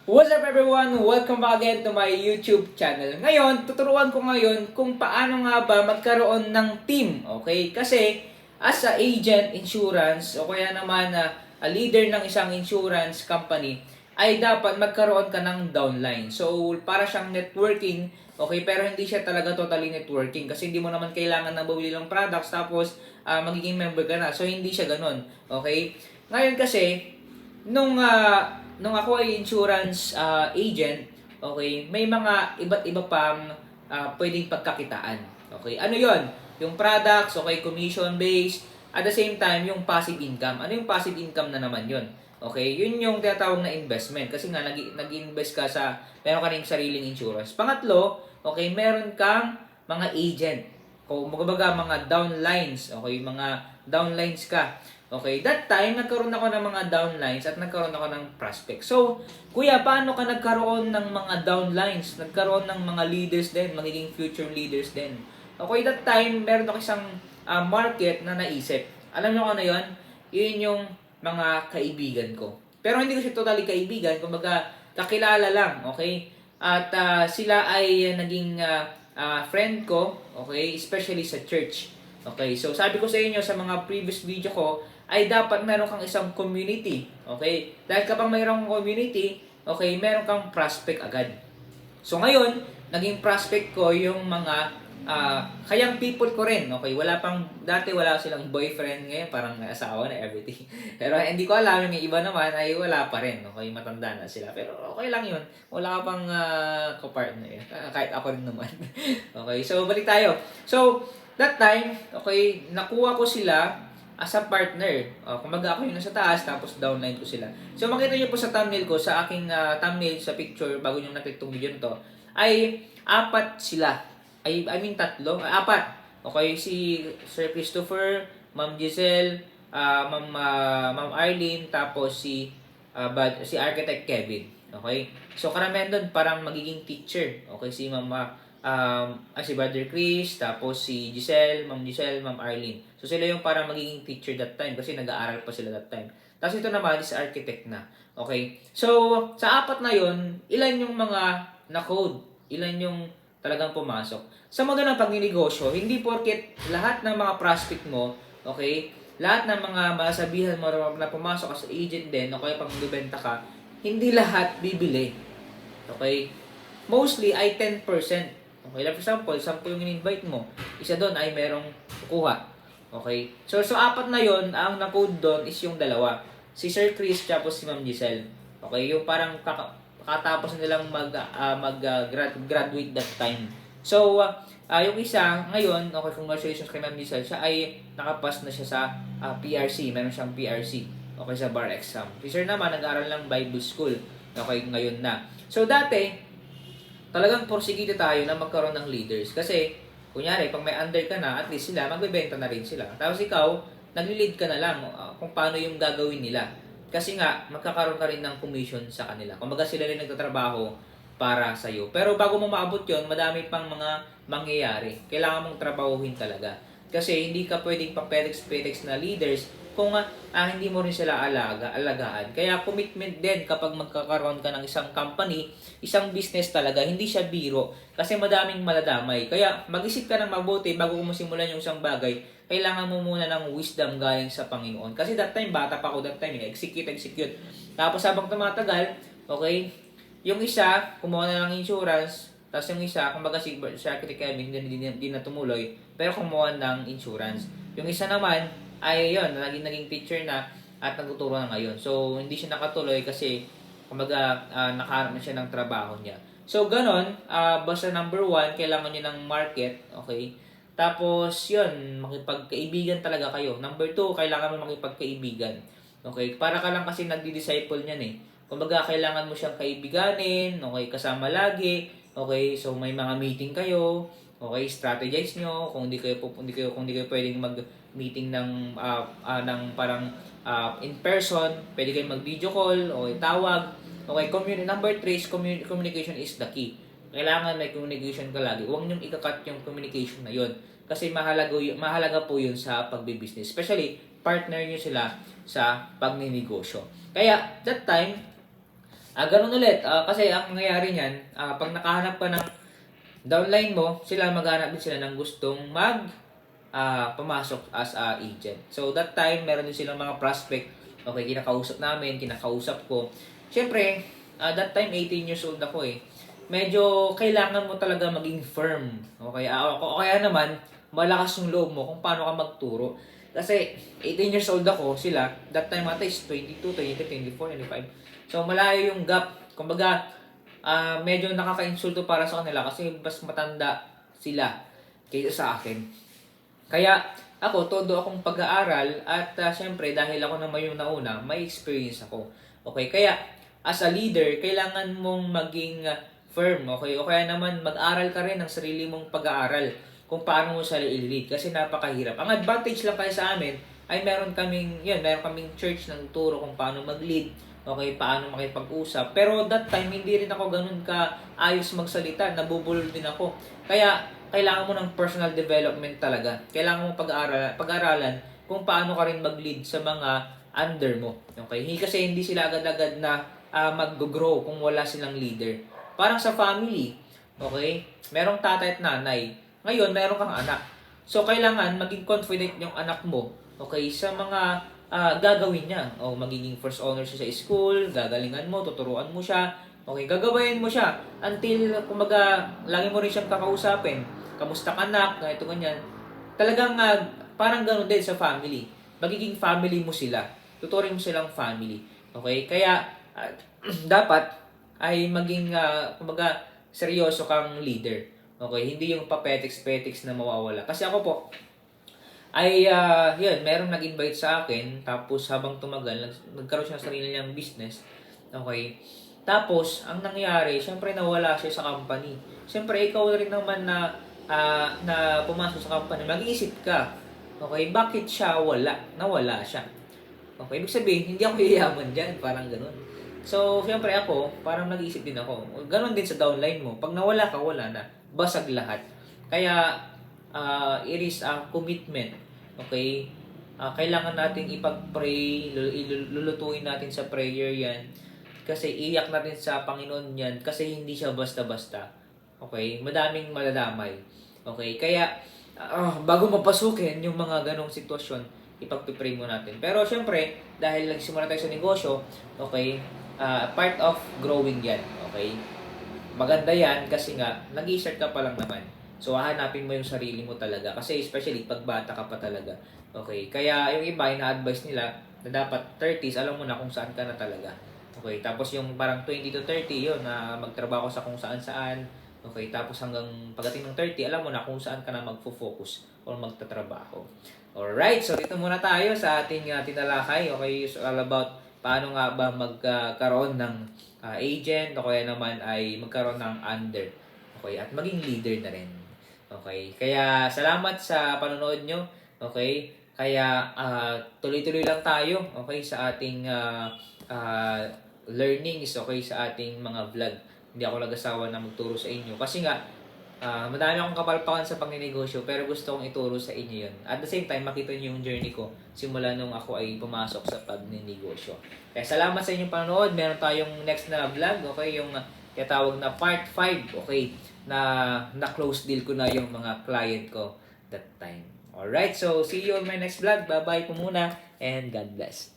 What's up everyone? Welcome back again to my YouTube channel. Ngayon, tuturuan ko ngayon kung paano nga ba magkaroon ng team. Okay? Kasi as a agent insurance o kaya naman a leader ng isang insurance company ay dapat magkaroon ka ng downline. So, para siyang networking, okay? Pero hindi siya talaga totally networking kasi hindi mo naman kailangan na bumili ng products tapos magiging member ka na. So, hindi siya ganun. Okay? Ngayon kasi, nung ako ay insurance agent, okay, may mga iba't iba pang pwedeng pagkakitaan. Okay, ano yon? Yung products, okay, commission based, at the same time, yung passive income. Ano yung passive income na naman yon? Okay, yun yung tinatawag na investment. Kasi nga, nag-invest ka meron ka rin sariling insurance. Pangatlo, okay, meron kang mga agent. Kung mga downlines, okay, mga downlines ka. Okay, that time, nagkaroon ako ng mga downlines at nagkaroon ako ng prospect. So, kuya, paano ka nagkaroon ng mga downlines? Nagkaroon ng mga leaders din, magiging future leaders din. Okay, that time, meron ako isang market na naisip. Alam niyo kung ano yun? Yun yung mga kaibigan ko. Pero hindi ko siya totally kaibigan, kumbaga kakilala lang, okay? At sila ay naging friend ko, okay? Especially sa church. Okay, so sabi ko sa inyo sa mga previous video ko, ay dapat meron kang isang community. Okay? Dahil kapag mayroong community, okay, meron kang prospect agad. So ngayon, naging prospect ko yung mga kayang people ko rin. Okay, dati wala silang boyfriend, ngayon parang may asawa na everything. Pero hindi ko alam, yung iba naman ay wala pa rin. Okay, matanda na sila. Pero okay lang yun. Wala ka pang kapartner. Kahit ako rin naman. Okay, so balik tayo. So, that time, okay, nakuha ko sila as a partner. Kumaga ako yung nasa taas, tapos downline ko sila. So makita niyo po sa thumbnail ko, sa aking thumbnail, sa picture, bago nyo nakita itong video nito, ay apat sila. I mean tatlo, apat. Okay, si Sir Christopher, Ma'am Giselle, Ma'am Arlene, tapos si Architect Kevin. Okay? So karamihan doon parang magiging teacher. Okay, si Brother Chris, tapos si Ma'am Giselle, Ma'am Arlene. So sila yung para magiging teacher that time kasi nag-aaral pa sila that time. Tapos ito naman is architect na. Okay? So sa apat na yon, ilan yung mga na-code? Ilan yung talagang pumasok? Sa modo ng pagninegosyo, hindi porket lahat ng mga prospect mo, okay, lahat ng mga masabihan mo na pumasok as agent din, okay, pag magbibenta ka, hindi lahat bibili. Okay? Mostly ay 10%. Okay, like for example, 10 yung in-invite mo, isa doon ay merong kukuha. Okay? So apat na yon, ang na-code doon is yung dalawa. Si Sir Chris tapos si Ma'am Giselle. Okay, yung parang kakatapos nilang graduate that time. So, yung isa, ngayon, okay, congratulations kay Ma'am Giselle, siya ay nakapas na siya sa PRC. Meron siyang PRC. Okay, sa bar exam. Si Sir naman, nag-aaral ng Bible School. Okay, ngayon na. So, dati, talagang porsigito tayo na magkaroon ng leaders. Kasi, kunyari, pag may under ka na, at least sila, magbebenta na rin sila. Tapos ikaw, nagli-lead ka na lang kung paano yung gagawin nila. Kasi nga, magkakaroon ka rin ng commission sa kanila. Kumbaga sila rin nagtatrabaho para sa'yo. Pero bago mo maabot yon, madami pang mga mangyayari. Kailangan mong trabahuhin talaga. Kasi hindi ka pwedeng pa-pedex na leaders kung hindi mo rin sila alagaan. Kaya commitment din kapag magkakaroon ka ng isang company, isang business talaga, hindi siya biro. Kasi madaming maladamay. Kaya mag-isip ka ng mabuti bago mo simulan yung isang bagay. Kailangan mo muna ng wisdom galing sa Panginoon. Kasi that time, bata pa ako that time, execute. Tapos habang tumatagal, okay, yung isa, kumuha na ng insurance, tapos yung isa, kumbaga si Architect Kevin, hindi na tumuloy, pero kumuha ng insurance. Yung isa naman, ay yun, naging teacher na at nagtuturo na ngayon. So, hindi siya nakatuloy kasi kumbaga nakaharap na siya ng trabaho niya. So, ganon, basta number 1, kailangan niyo ng market, okay? Tapos, yun, makipagkaibigan talaga kayo. Number 2, kailangan mo makipagkaibigan. Okay? Para ka lang kasi nagdi-disciple niyan eh. Kumbaga, kailangan mo siyang kaibiganin, okay, kasama lagi, okay? So, may mga meeting kayo, okay, strategize nyo, kung hindi kayo pwedeng mag-meeting ng parang in person, pwede kayong mag-video call, okay, tawag, okay, number 3 is communication is the key. Kailangan may communication ka lagi. Huwag niyong ikakat yung communication na yun. Kasi mahalaga po yun sa pagbibusiness. Especially, partner niyo sila sa pagninegosyo. Kaya, that time, Ganun ulit. Kasi ang nangyayari niyan, pag nakahanap ka ng downline mo, sila maghanap din sila ng gustong pumasok as a agent. So that time, meron din silang mga prospect. Okay, kinakausap ko. Siyempre, that time 18 years old ako eh. Medyo kailangan mo talaga maging firm. Okay, o kaya naman, malakas yung loob mo kung paano ka magturo. Kasi 18 years old ako, sila, that time ata is 22, 23, 24, 25. So malayo yung gap. Kumbaga, medyo nakaka-insulto para sa kanila kasi mas matanda sila kaysa sa akin. Kaya ako, todo akong pag-aaral at syempre dahil ako naman yung nauna, may experience ako. Okay, kaya as a leader, kailangan mong maging firm, okay? O kaya naman mag-aral ka rin ng sarili mong pag-aaral kung paano mo siya i-lead kasi napakahirap. Ang advantage lang kaya sa amin ay meron kaming church na turo kung paano mag-lead, okay, paano makipag-usap. Pero that time, hindi rin ako ganun ka ayos magsalita, nabubulol din ako. Kaya, kailangan mo ng personal development talaga. Kailangan mo pag-aralan kung paano ka rin mag-lead sa mga under mo. Okay? Kasi hindi sila agad-agad na mag-grow kung wala silang leader. Parang sa family, okay? Merong tatay at nanay. Ngayon, meron kang anak. So, kailangan maging confident yung anak mo, okay, sa mga gagawin niya. O magiging first honor siya sa school, gagalingan mo, tuturuan mo siya. Okay, gagabayan mo siya until, kumbaga, lagi mo rin siyang kakausapin. Kamusta ka anak? Ganito, ganyan. Talagang parang gano'n din sa family. Magiging family mo sila. Tuturin mo silang family. Okay? Kaya, dapat ay maging, kumbaga, seryoso kang leader. Okay? Hindi yung papetiks-petiks na mawawala. Kasi ako po, ay, yun, merong nag-invite sa akin, tapos habang tumagal, nagkaroon siya ng sarili niyang business. Okay? Tapos, ang nangyari, syempre nawala siya sa company. Syempre, ikaw rin naman na pumasok sa company, mag-iisip ka, okay, bakit siya nawala siya. Okay, ibig sabihin, hindi ako yayaman dyan, parang ganun. So, syempre ako, parang nag-iisip din ako. Ganon din sa downline mo. Pag nawala ka, wala na. Basag lahat. Kaya, it is a commitment. Okay? Kailangan natin ipag-pray, lulutuin natin sa prayer yan. Kasi iyak natin sa Panginoon yan. Kasi hindi siya basta-basta. Okay? Madaming maladamay. Okay? Kaya, bago mapasukin yung mga ganong sitwasyon, ipag-pray mo natin. Pero syempre, dahil nagsimula tayo sa negosyo, okay, part of growing yan, okay? Maganda yan kasi nga, nag-i-start ka pa lang naman. So, hahanapin mo yung sarili mo talaga. Kasi especially, pag bata ka pa talaga. Okay? Kaya, yung iba, ina-advise nila na dapat 30s, alam mo na kung saan ka na talaga. Okay? Tapos yung parang 20 to 30, yun, na magtrabaho sa kung saan-saan. Okay? Tapos hanggang pagdating ng 30, alam mo na kung saan ka na magfo-focus or magtatrabaho. Alright, so dito muna tayo sa ating tinalakay. Okay, so all about paano nga ba magkaroon ng agent o kaya naman ay magkaroon ng under. Okay, at maging leader na rin. Okay, kaya salamat sa panonood nyo. Okay, kaya tuloy-tuloy lang tayo, okay, sa ating learnings, okay, sa ating mga vlog. Hindi ako nag-asawa na magturo sa inyo. Kasi nga, madami akong kapalpakan sa pagninegosyo pero gusto kong ituro sa inyo yun. At the same time, makita niyo yung journey ko simula nung ako ay pumasok sa pagninegosyo. Kaya salamat sa inyong panonood. Meron tayong next na vlog, okay? Yung tinatawag na part 5, okay? Na-close deal ko na yung mga client ko that time. Alright, so see you on my next vlog. Bye-bye po muna and God bless.